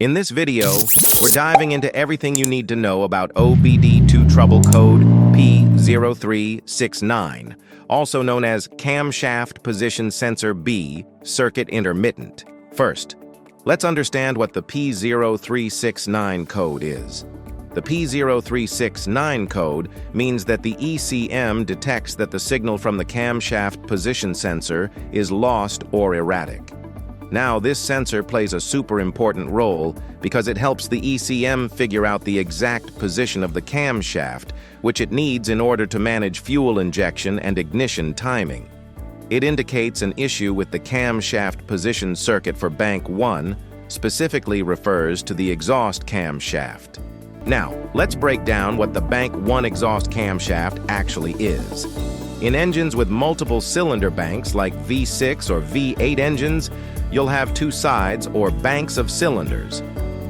In this video, we're diving into everything you need to know about OBD-II trouble code P0369, also known as Camshaft Position Sensor B, Circuit Intermittent. First, let's understand what the P0369 code is. The P0369 code means that the ECM detects that the signal from the camshaft position sensor is lost or erratic. Now, this sensor plays a super important role because it helps the ECM figure out the exact position of the camshaft, which it needs in order to manage fuel injection and ignition timing. It indicates an issue with the camshaft position circuit for bank 1, specifically refers to the exhaust camshaft. Now, let's break down what the bank 1 exhaust camshaft actually is. In engines with multiple cylinder banks like V6 or V8 engines, you'll have two sides or banks of cylinders.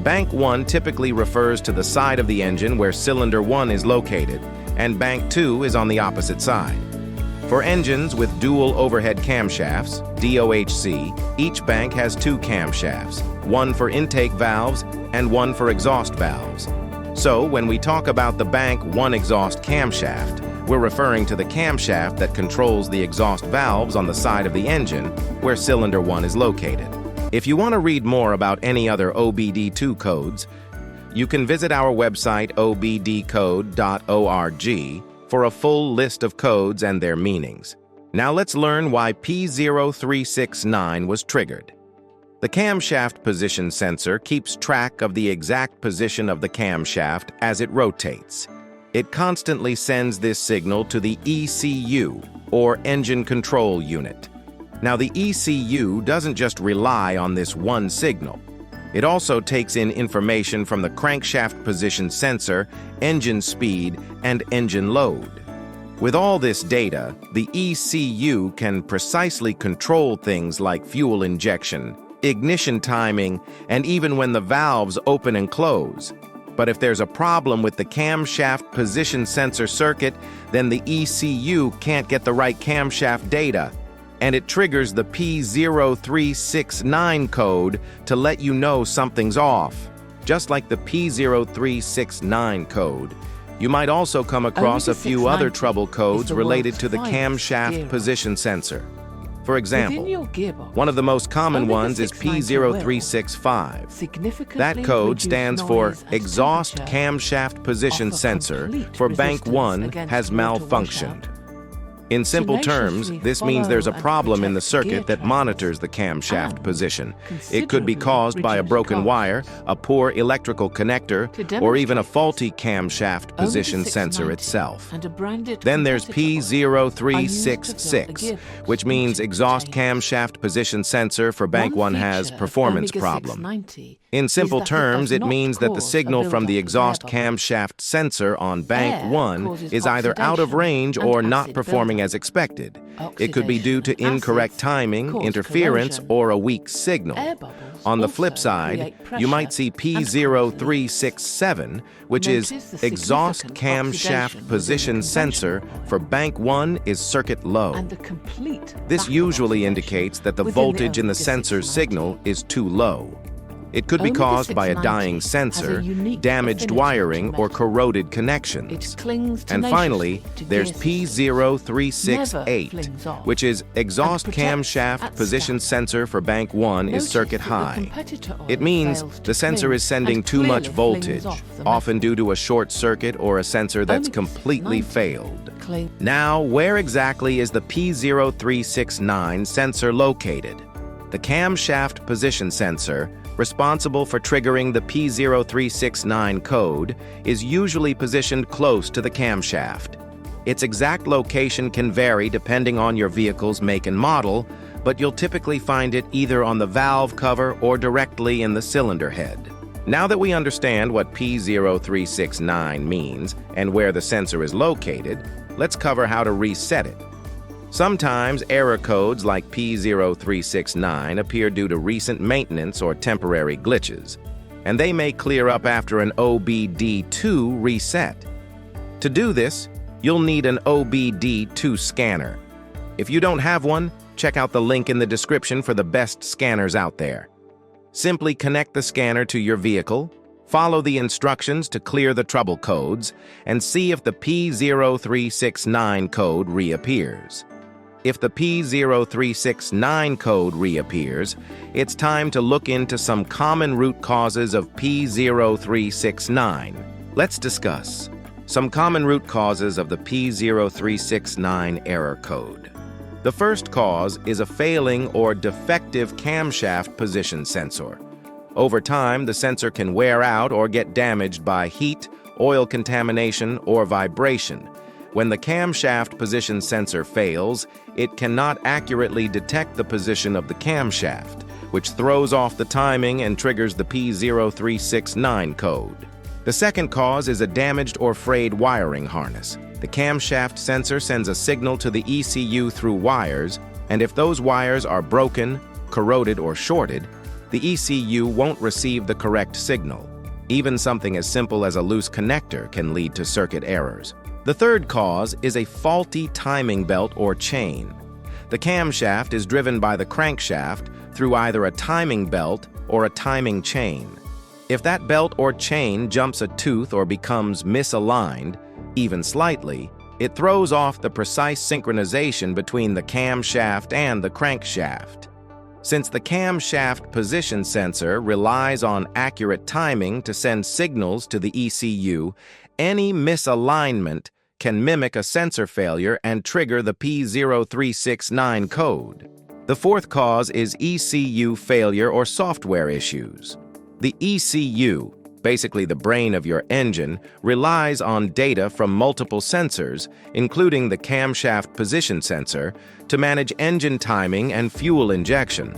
Bank 1 typically refers to the side of the engine where cylinder 1 is located, and bank 2 is on the opposite side. For engines with dual overhead camshafts, DOHC, each bank has two camshafts, one for intake valves and one for exhaust valves. So when we talk about the bank 1 exhaust camshaft, we're referring to the camshaft that controls the exhaust valves on the side of the engine where cylinder 1 is located. If you want to read more about any other OBD-II codes, you can visit our website obdcode.org for a full list of codes and their meanings. Now let's learn why P0369 was triggered. The camshaft position sensor keeps track of the exact position of the camshaft as it rotates. It constantly sends this signal to the ECU, or Engine Control Unit. Now, the ECU doesn't just rely on this one signal. It also takes in information from the crankshaft position sensor, engine speed, and engine load. With all this data, the ECU can precisely control things like fuel injection, ignition timing, and even when the valves open and close. But if there's a problem with the camshaft position sensor circuit, then the ECU can't get the right camshaft data, and it triggers the P0369 code to let you know something's off. Just like the P0369 code, you might also come across a few other trouble codes related to the camshaft position sensor. For example, one of the most common ones is P0365. That code stands for Exhaust Camshaft Position Sensor for Bank 1 has malfunctioned. In simple terms, this means there's a problem in the circuit that monitors the camshaft position. It could be caused by a broken wire, a poor electrical connector, or even a faulty camshaft position sensor itself. Then there's P0366, which means exhaust camshaft position sensor for bank 1 has performance problem. In simple terms, it means that the signal from the exhaust camshaft sensor on bank 1 is either out of range or not performing as expected. It could be due to incorrect timing, interference, or a weak signal. On the flip side, you might see P0367, which is exhaust camshaft position sensor for bank 1 is circuit low. This usually indicates that the voltage in the sensor's signal is too low. It could be caused by a dying sensor, damaged wiring, or corroded connections. And finally, there's P0368, which is exhaust camshaft position sensor for bank 1 is circuit high. It means the sensor is sending too much voltage, often due to a short circuit or a sensor that's completely failed. Now, where exactly is the P0369 sensor located? The camshaft position sensor, responsible for triggering the P0369 code, is usually positioned close to the camshaft. Its exact location can vary depending on your vehicle's make and model, but you'll typically find it either on the valve cover or directly in the cylinder head. Now that we understand what P0369 means and where the sensor is located, let's cover how to reset it. Sometimes error codes like P0369 appear due to recent maintenance or temporary glitches, and they may clear up after an OBD-II reset. To do this, you'll need an OBD-II scanner. If you don't have one, check out the link in the description for the best scanners out there. Simply connect the scanner to your vehicle, follow the instructions to clear the trouble codes, and see if the P0369 code reappears. If the P0369 code reappears, it's time to look into some common root causes of P0369. Let's discuss some common root causes of the P0369 error code. The first cause is a failing or defective camshaft position sensor. Over time, the sensor can wear out or get damaged by heat, oil contamination, or vibration. When the camshaft position sensor fails, it cannot accurately detect the position of the camshaft, which throws off the timing and triggers the P0369 code. The second cause is a damaged or frayed wiring harness. The camshaft sensor sends a signal to the ECU through wires, and if those wires are broken, corroded, or shorted, the ECU won't receive the correct signal. Even something as simple as a loose connector can lead to circuit errors. The third cause is a faulty timing belt or chain. The camshaft is driven by the crankshaft through either a timing belt or a timing chain. If that belt or chain jumps a tooth or becomes misaligned, even slightly, it throws off the precise synchronization between the camshaft and the crankshaft. Since the camshaft position sensor relies on accurate timing to send signals to the ECU, any misalignment can mimic a sensor failure and trigger the P0369 code. The fourth cause is ECU failure or software issues. The ECU, basically the brain of your engine, relies on data from multiple sensors, including the camshaft position sensor, to manage engine timing and fuel injection.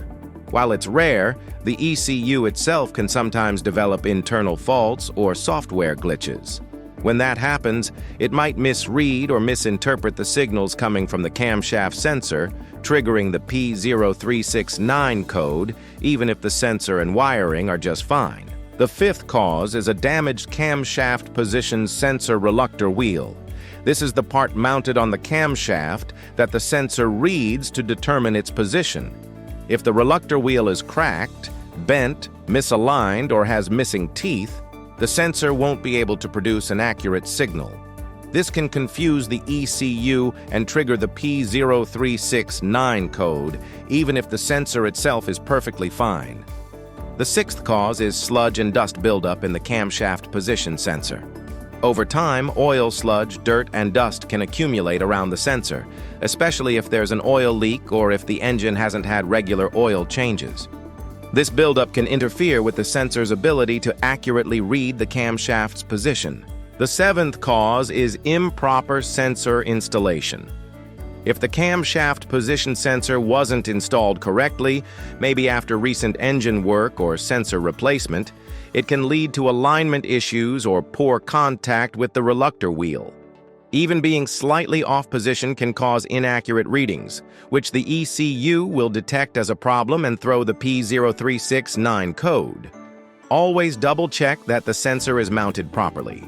While it's rare, the ECU itself can sometimes develop internal faults or software glitches. When that happens, it might misread or misinterpret the signals coming from the camshaft sensor, triggering the P0369 code, even if the sensor and wiring are just fine. The fifth cause is a damaged camshaft position sensor reluctor wheel. This is the part mounted on the camshaft that the sensor reads to determine its position. If the reluctor wheel is cracked, bent, misaligned, or has missing teeth, the sensor won't be able to produce an accurate signal. This can confuse the ECU and trigger the P0369 code, even if the sensor itself is perfectly fine. The sixth cause is sludge and dust buildup in the camshaft position sensor. Over time, oil, sludge, dirt, and dust can accumulate around the sensor, especially if there's an oil leak or if the engine hasn't had regular oil changes. This buildup can interfere with the sensor's ability to accurately read the camshaft's position. The seventh cause is improper sensor installation. If the camshaft position sensor wasn't installed correctly, maybe after recent engine work or sensor replacement, it can lead to alignment issues or poor contact with the reluctor wheel. Even being slightly off position can cause inaccurate readings, which the ECU will detect as a problem and throw the P0369 code. Always double-check that the sensor is mounted properly.